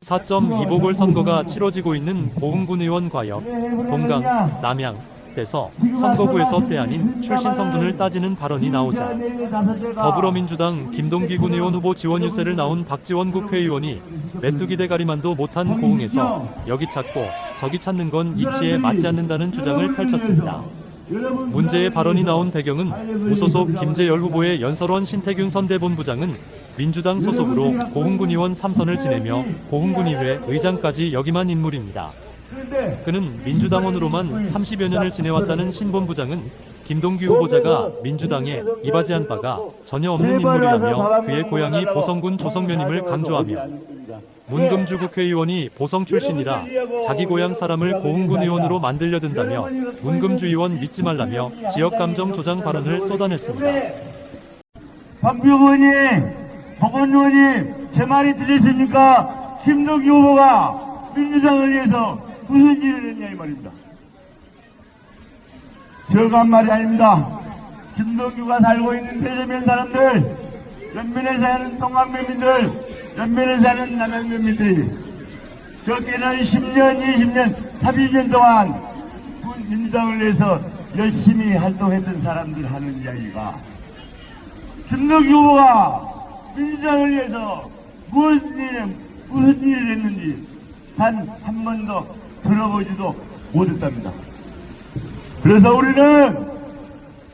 4.2보궐선거가 치러지고 있는 고흥군 의원과역, 동강, 남양에서 선거구에서 때 아닌 출신 성분을 따지는 발언이 나오자 더불어민주당 김동기 의원 후보 지원 유세를 나온 박지원 국회의원이 메뚜기 대가리만도 못한 고흥에서 여기 찾고 저기 찾는 건 이치에 맞지 않는다는 주장을 펼쳤습니다. 문제의 발언이 나온 배경은 무소속 김재열 후보의 연설원 신태균 선대본부장은 민주당 소속으로 고흥군 의원 3선을 지내며 고흥군의회 의장까지 역임한 인물입니다. 그는 민주당원으로만 30여 년을 지내왔다는 신본부장은 김동기 후보자가 민주당에 이바지한 바가 전혀 없는 인물이라며 그의 고향이 보성군 조성면임을 강조하며 문금주 국회의원이 보성 출신이라 자기 고향 사람을 고흥군 의원으로 만들려 든다며 문금주 의원 믿지 말라며 지역감정 조장 발언을 쏟아냈습니다. 박병 의원님, 박원 의원님, 제 말이 들리십니까? 김동기 후보가 민주당을 위해서 무슨 일을 했냐 이 말입니다. 제가 한 말이 아닙니다. 김동규가 살고 있는 대전면 사람들, 연면에 사는 동강면민들, 연면에 사는 남양면민들이 적게는 10년, 20년, 30년 동안 민주당을 위해서 열심히 활동했던 사람들 하는 이야기가 김동규 후보가 민주당을 위해서 무슨 일을 했는지 단 한 번도 들어보지도 못했답니다. 그래서 우리는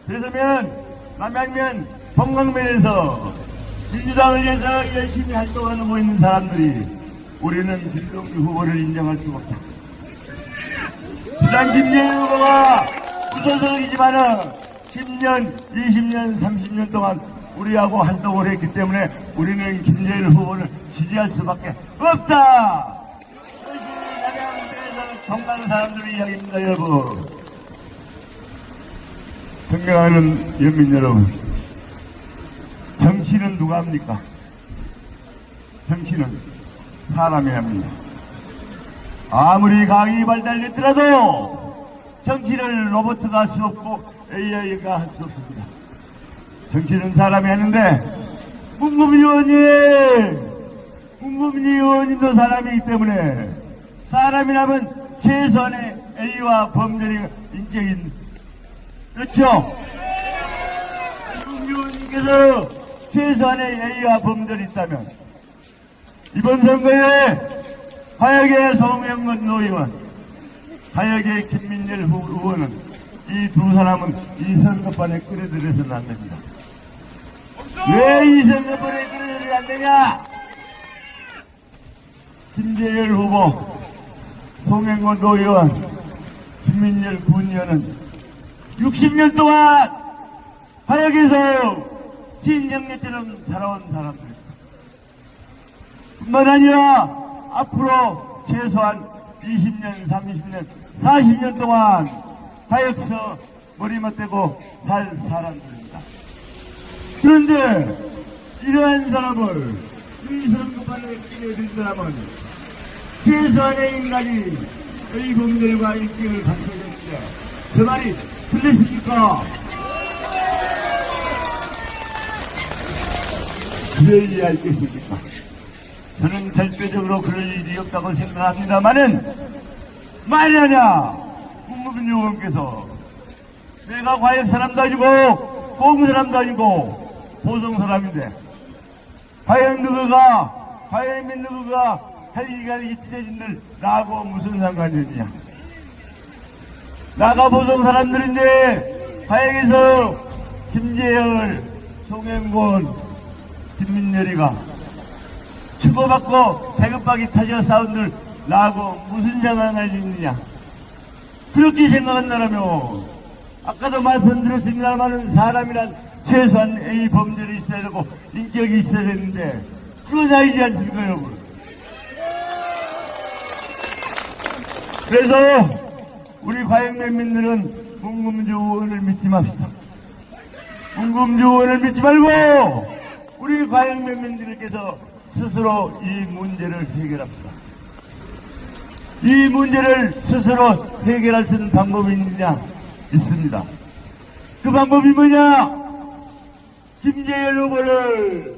대전면, 남양면, 동강면에서 민주당을 위해서 열심히 활동하고 있는 사람들이 우리는 김동규 후보를 인정할 수가 없다. 부산 김재열 후보가 무소속이지만은 10년, 20년, 30년 동안 우리하고 활동을 했기 때문에 우리는 김재열 후보를 지지할 수밖에 없다. 동강 사람들의 이야기입니다, 여러분. 존경하는 연민 여러분, 정치는 누가 합니까? 정치는 사람이 합니다. 아무리 과학이 발달됐더라도 정치를 로봇가 할 수 없고 AI가 할 수 없습니다. 정치는 사람이 하는데 문금주 의원님도 사람이기 때문에 사람이라면 최소한의 A와 범죄의 인격인, 그렇죠? 의원님께서 최소한의 A와 범죄이 있다면 이번 선거에 화역의 송영건 의원, 화역의 김민열 후보는 이 두 사람은 이 선거판에 끌어들여서는 안 됩니다. 왜 이 선거판에 끌어들여야 안 되냐? 김재열 후보, 송영건 의원, 김민열 군 의원은 60년 동안 화역에서 진영래처럼 살아온 사람들입니다. 뿐만 아니라 앞으로 최소한 20년, 30년, 40년 동안 화역서 머리맡대고 살 사람들입니다. 그런데 이러한 사람을 이 선거판에 끼어든 사람은 최소한의 인간이 A범들과 인격을 갖춰야 되는데 그 말이 틀리십니까? 그럴 일이 있겠습니까? 저는 절대적으로 그럴 일이 없다고 생각합니다만은 말이냐, 국무부 의원께서 내가 과역 사람도 아니고 고흥 사람도 아니고 보성 사람인데 과연 누구가 할 얘기가 이치해진들 나하고 무슨 상관이 있냐? 나가 보성 사람들인데 화역에서 김재열, 송영곤, 김민열이가 주고받고 배급박이 타져 싸운들 나하고 무슨 상관이 있느냐? 그렇게 생각한다라면 아까도 말씀드렸습니다만 사람이란 최소한 A 범죄를 있어야 되고 인격이 있어야 되는데 그건 아니지 않습니까, 여러분? 그래서 우리 과역면민들은 문금주 의원을 믿지 맙시다. 문금주 의원을 믿지 말고 우리 과역면민들께서 스스로 이 문제를 해결합시다. 이 문제를 스스로 해결할 수 있는 방법이 있느냐? 있습니다. 그 방법이 뭐냐? 김재열 후보를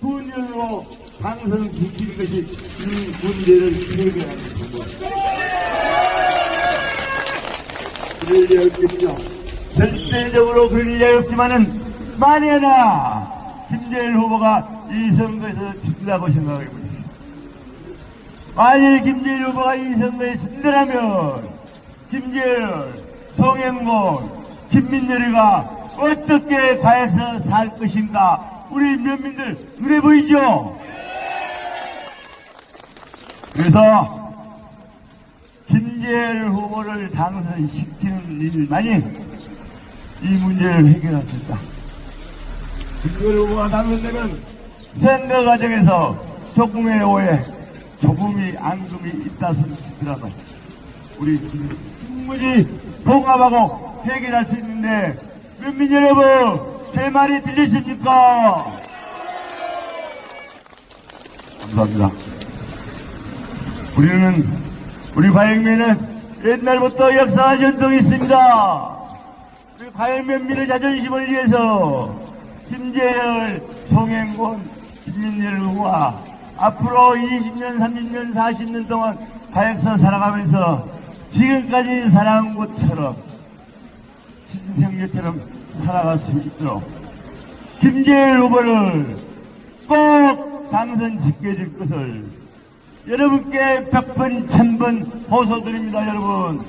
9년으로 당선시키는 것이 이 문제를 해결하는 겁니다. 그럴 리 없겠죠. 절대적으로 그럴 리 없지만은 만약에 김재열 후보가 이 선거에서 진다고 생각해 보십시오. 만일 김재열 후보가 이 선거에 진다면 김재열, 송영곤, 김민열이가 어떻게 과에서 살 것인가 우리 면민들 눈에 보이죠? 그래서 김재열 후보를 당선시키는 일만이 이 문제를 해결할 수 있다. 김재열 후보가 당선되면 선거 과정에서 조금의 오해, 조금의 앙금이 있다 손치더라도 우리 충분히 봉합하고 해결할 수 있는데 국민 여러분 제 말이 들리십니까? 감사합니다. 우리 과영면은 옛날부터 역사와 전통이 있습니다. 우리 과영면민의 자존심을 위해서 김재열, 송영곤, 김민열 후보와 앞으로 20년, 30년, 40년 동안 과역서 살아가면서 지금까지 살아온 것처럼 신생교처럼 살아갈 수 있도록 김재열 후보를 꼭 당선시켜줄 것을 여러분께 100번, 1000번 호소드립니다, 여러분.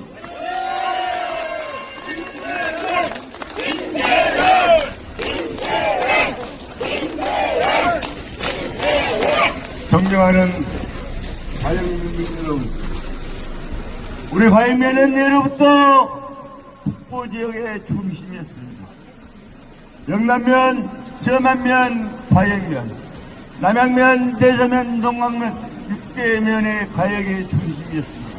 존경하는 과영민 여러분, 우리 과영면은 예로부터 북부 지역의 중심이었습니다. 영남면, 저만면, 과영면, 남양면, 대서면, 동강면 6대면의 과역의 중심이었습니다.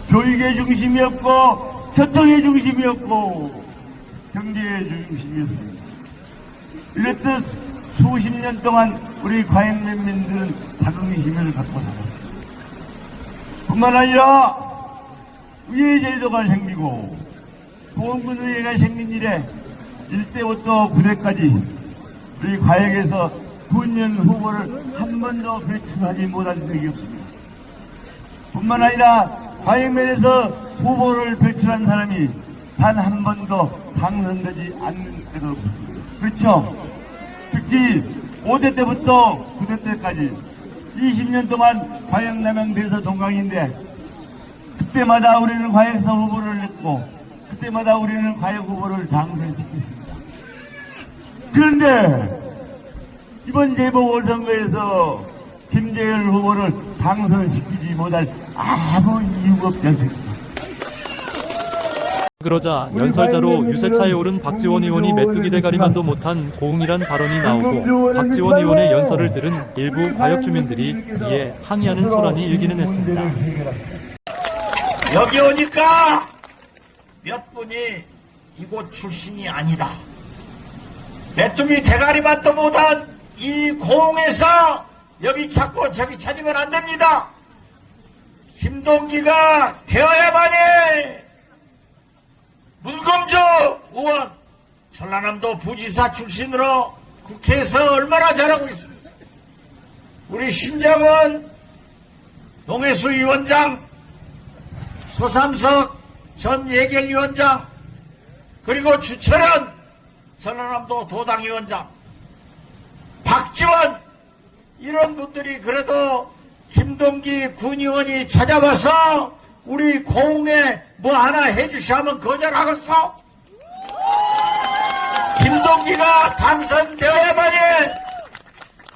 교육의 중심이었고 교통의 중심이었고 경제의 중심이었습니다. 이렇듯 수십 년 동안 우리 과역면민들은 자긍심을 갖고 살았습니다. 뿐만 아니라 의회제도가 생기고 보험군의회가 생긴 이래 1대부터 9대까지 우리 과역에서 군년 후보를 한 번도 배출하지 못한 적이 없습니다. 뿐만 아니라 과역면에서 후보를 배출한 사람이 단 한 번도 당선되지 않는 때도 없습니다. 그렇죠? 특히 5대 때부터 9대 때까지 20년 동안 과역 남양 대서 동강인데 그때마다 우리는 과역서 후보를 냈고 그때마다 우리는 과역 후보를 당선시켰습니다. 그런데 이번 재보궐선거에서 김재열 후보를 당선시키지 못할 아무 이유가 없지 않습니까? 그러자 연설자로 유세차에 오른 박지원 의원이 메뚜기 대가리만도 못한 고흥이란 발언이 나오고 박지원 의원의 연설을 들은 일부 과역 주민들이 이에 항의하는 소란이 일기는 했습니다. 여기 오니까 몇 분이 이곳 출신이 아니다. 메뚜기 대가리만도 못한 이 고흥에서 여기 찾고 저기 찾으면 안 됩니다. 김동기가 되어야만이 문검주 의원 전라남도 부지사 출신으로 국회에서 얼마나 잘하고 있습니다. 우리 심정은 농해수 위원장, 소삼석 전 예결위원장, 그리고 주철은 전라남도 도당위원장, 박지원 이런 분들이 그래도 김동기 군의원이 찾아와서 우리 고흥에 뭐 하나 해주시면 거절하겠어? 김동기가 당선되어야만이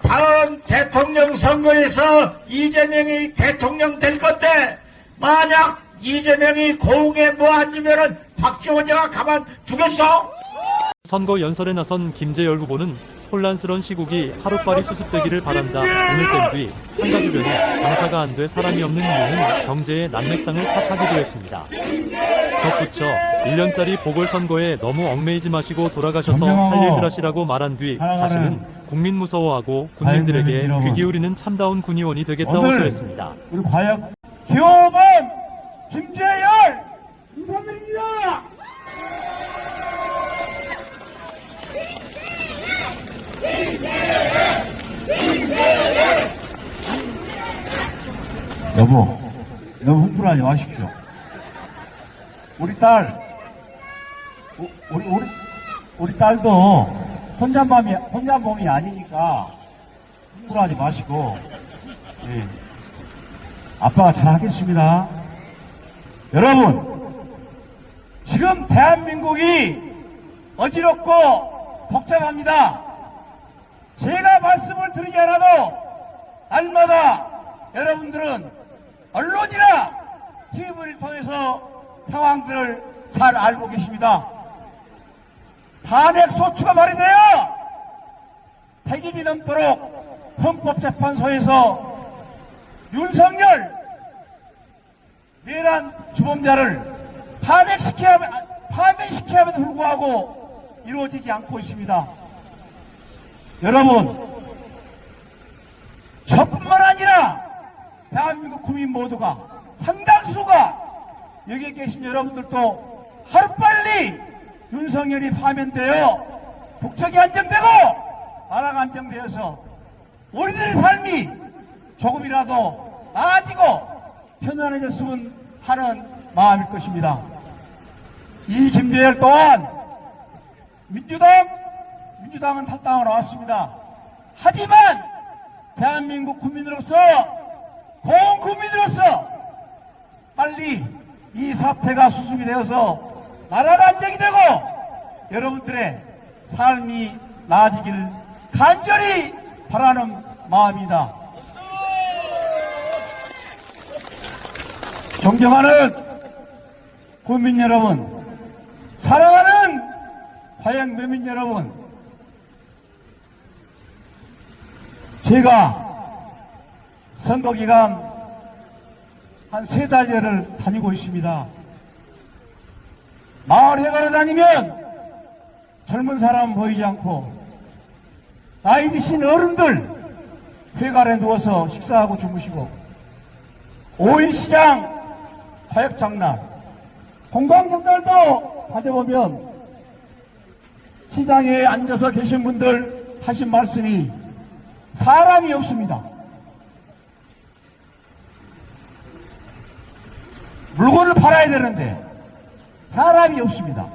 다음 대통령 선거에서 이재명이 대통령 될 건데 만약 이재명이 고흥에 뭐 안 주면은 박지원이가 가만 두겠어? 선거 연설에 나선 김재열 후보는 혼란스런 시국이 하루빨리 수습되기를 바란다 등을 뗀 뒤 상가 주변에 장사가 안 돼 사람이 없는 이유는 경제의 난맥상을 탓하기도 했습니다. 덧붙여 1년짜리 보궐선거에 너무 얽매이지 마시고 돌아가셔서 할 일들 하시라고 말한 뒤 자신은 국민 무서워하고 국민들에게 귀 기울이는 참다운 군의원이 되겠다 호소했습니다. 우리 과역 기호번 김재열 이사입니다. 김재열! 여보, 너무 흥분하지 마십시오. 우리 딸, 우리 딸도 혼잣몸이 아니니까 흥분하지 마시고, 예. 아빠가 잘하겠습니다. 여러분, 지금 대한민국이 어지럽고 복잡합니다. 제가 말씀을 드리지 않아도 날마다 여러분들은 언론이나 TV를 통해서 상황들을 잘 알고 계십니다. 탄핵 소추가 발의되어 100일이 넘도록 헌법재판소에서 윤석열 내란 주범자를 파면시켜야 함에도 불구하고 이루어지지 않고 있습니다. 여러분, 저뿐만 아니라 대한민국 국민 모두가 상당수가 여기 계신 여러분들도 하루빨리 윤석열이 파면되어 국적이 안정되고 나라가 안정되어서 우리들의 삶이 조금이라도 나아지고 편안해졌으면 하는 마음일 것입니다. 이 김재열 또한 민주당은 탈당하러 나왔습니다. 하지만 대한민국 국민으로서 공국민으로서 빨리 이 사태가 수습이 되어서 나라가 안정이 되고 여러분들의 삶이 나아지기를 간절히 바라는 마음입니다. 존경하는 국민 여러분, 사랑하는 화양매민 여러분, 제가 선거기간 한 3달여를 다니고 있습니다. 마을 회관에 다니면 젊은 사람 보이지 않고 나이 드신 어른들 회관에 누워서 식사하고 주무시고 5일 시장 사역장날 공방장날도 다녀보면 시장에 앉아서 계신 분들 하신 말씀이 사람이 없습니다. 물건을 팔아야 되는데 사람이 없습니다.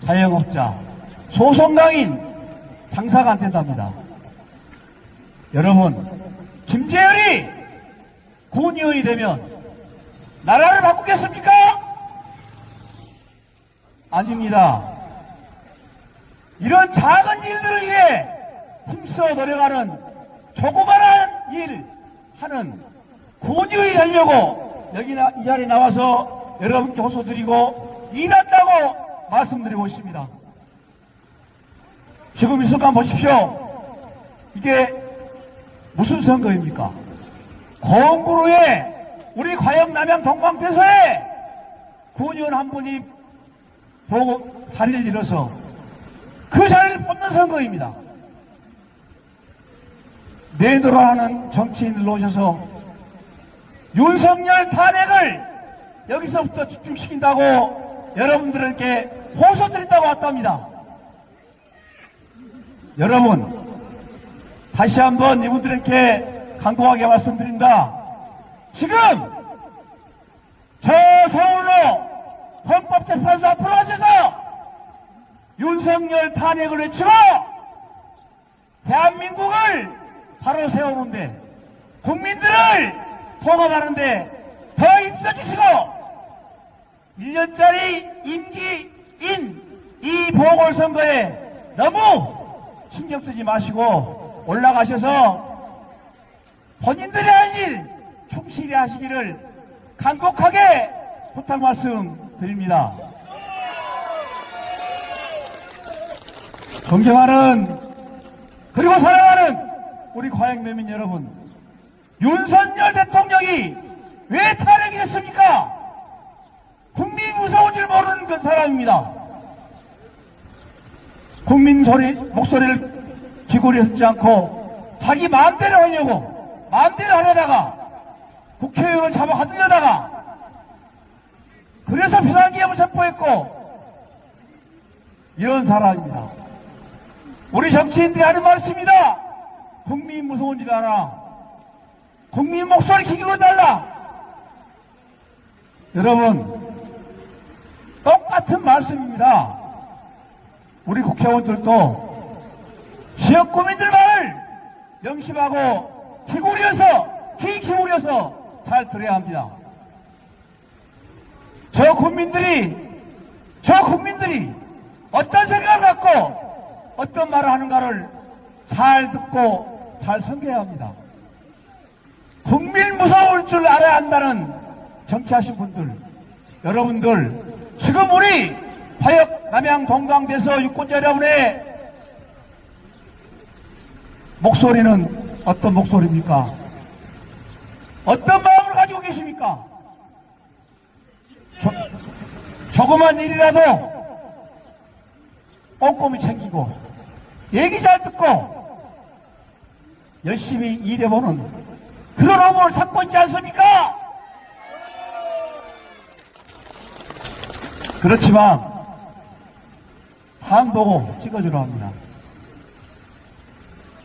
자영업자, 소송당인 장사가 안 된답니다. 여러분, 김재열이 군의원이 되면 나라를 바꾸겠습니까? 아닙니다. 이런 작은 일들을 위해 힘써 노력하는 조그마한 일 하는 군의원이 되려고 여기 이 자리에 나와서 여러분께 호소드리고 일한다고 말씀드리고 있습니다. 지금 이 순간 보십시오. 이게 무슨 선거입니까? 고흥구로에 우리 과영 남양 동광대서에 군의원 한 분이 보고 자리를 잃어서 그 자리를 뽑는 선거입니다. 내노라 하는 정치인을 놓으셔서 윤석열 탄핵을 여기서부터 집중시킨다고 여러분들에게 호소드린다고 왔답니다. 여러분, 다시 한번 이분들에게 간곡하게 말씀드립니다. 지금 저 서울로 헌법재판소 앞으로 가셔서 윤석열 탄핵을 외치고 대한민국을 바로 세우는데 국민들을 통합하는데 더 힘써주시고 1년짜리 임기인 이 보궐선거에 너무 신경 쓰지 마시고 올라가셔서 본인들이 할 일 충실히 하시기를 간곡하게 부탁 말씀 드립니다. 존경하는 그리고 사랑하는 우리 과양매민 여러분, 윤석열 대통령이 왜 탄핵이 됐습니까? 국민이 무서운 줄 모르는 그 사람입니다. 국민 목소리를 기고리 듣지 않고 자기 마음대로 하려고 마음대로 하려다가 국회의원을 잡아 가두려다가 그래서 비상기업을 체포했고 이런 사람입니다. 우리 정치인들이 하는 말씀입니다. 국민이 무서운 줄 알아. 국민 목소리 기기고 달라. 여러분, 똑같은 말씀입니다. 우리 국회의원들도 지역 구민들 말을 명심하고 귀 기울여서 잘 들어야 합니다. 저 국민들이 어떤 생각을 갖고 어떤 말을 하는가를 잘 듣고 잘 섬겨야 합니다. 국민 무서울 줄 알아야 한다는 정치하신 분들, 여러분들, 지금 우리 화역 남양 동강대서 유권자 여러분의 목소리는 어떤 목소리입니까? 어떤 마음을 가지고 계십니까? 조그만 일이라도 꼼꼼히 챙기고 얘기 잘 듣고 열심히 일해보는 그런 후보를 찾고 있지 않습니까? 그렇지만 상 보고 찍어주려 합니다.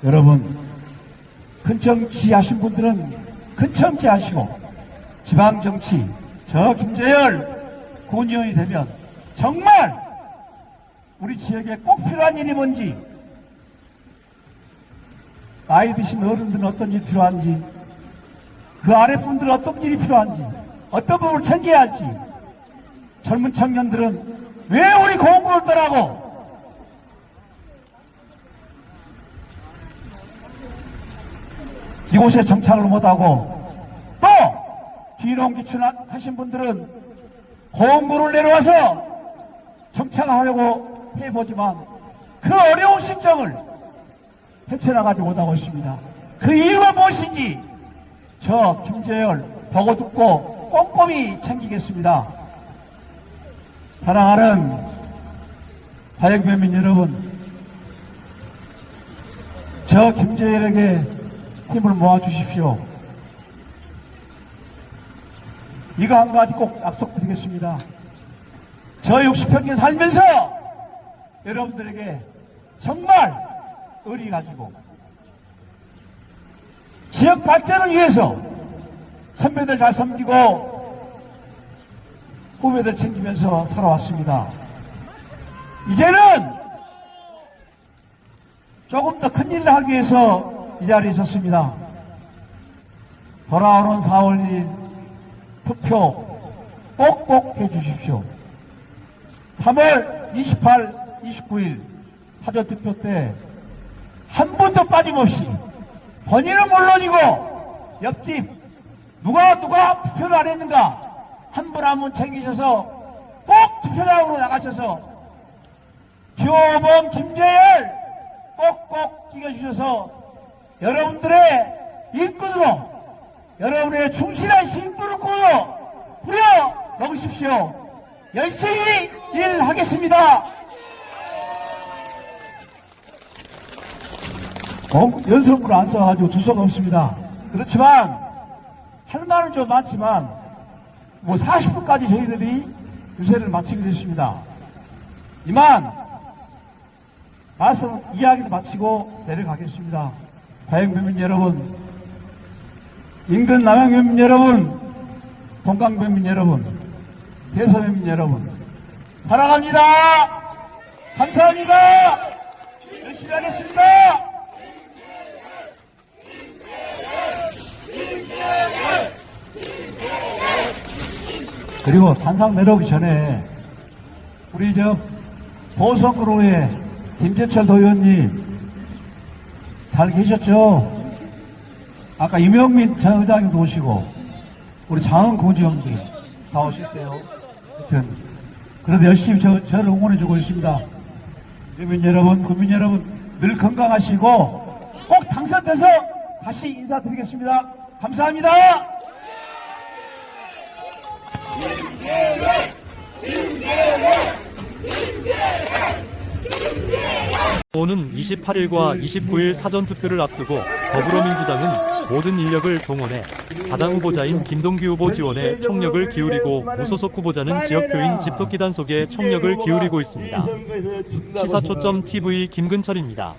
여러분, 큰 정치 하신 분들은 큰 정치 하시고 지방정치, 저 김재열 군의원이 되면 정말 우리 지역에 꼭 필요한 일이 뭔지, 나이 드신 어른들은 어떤 일이 필요한지, 그 아랫분들은 어떤 일이 필요한지, 어떤 부분을 챙겨야 할지, 젊은 청년들은 왜 우리 공부를 떠나고 이곳에 정착을 못하고 또 귀농귀촌하신 분들은 공부를 내려와서 정착하려고 해보지만 그 어려운 실정을 헤쳐나가지 못하고 있습니다. 그 이유가 무엇인지 저 김재열 보고 듣고 꼼꼼히 챙기겠습니다. 사랑하는 화역면민 여러분, 저 김재열에게 힘을 모아주십시오. 이거 한 가지 꼭 약속드리겠습니다. 저 60평에 살면서 여러분들에게 정말 의리 가지고 지역 발전을 위해서 선배들 잘 섬기고 후배들 챙기면서 살아왔습니다. 이제는 조금 더 큰 일을 하기 위해서 이 자리에 섰습니다. 돌아오는 4월 1일 투표 꼭꼭 해주십시오. 3월 28, 29일 사전투표 때 한 분도 빠짐없이 본인은 물론이고 옆집 누가 투표를 안 했는가 한 분 한 분 챙기셔서 꼭 투표장으로 나가셔서 교범 김재열 꼭꼭 찍어주셔서 여러분들의 일꾼으로 여러분의 충실한 시민분을 부려 먹으십시오. 열심히 일하겠습니다. 연설문을 안 써가지고 두서가 없습니다. 그렇지만 할 말은 좀 많지만 40분까지 저희들이 유세를 마치게 됐습니다. 이만 말씀 이야기를 마치고 내려가겠습니다. 화역면민 여러분, 인근 남양면민 여러분, 동강면민 여러분, 대서면민 여러분, 사랑합니다. 감사합니다. 열심히 하겠습니다. 그리고 단상 내려오기 전에 우리 보성그로의 김재철 도의원님 잘 계셨죠? 아까 이명민 전 의장님도 오시고 우리 장은 고지영도 다 오실 때요. 하여튼 그래도 열심히 저를 응원해주고 있습니다. 국민 여러분, 국민 여러분 늘 건강하시고 꼭 당선돼서 다시 인사드리겠습니다. 감사합니다. 오는 28일과 29일 사전투표를 앞두고 더불어민주당은 모든 인력을 동원해 자당 후보자인 김동기 후보 지원에 총력을 기울이고 무소속 후보자는 지역교인 집토끼 단속에 총력을 기울이고 있습니다. 시사초점 TV 김근철입니다.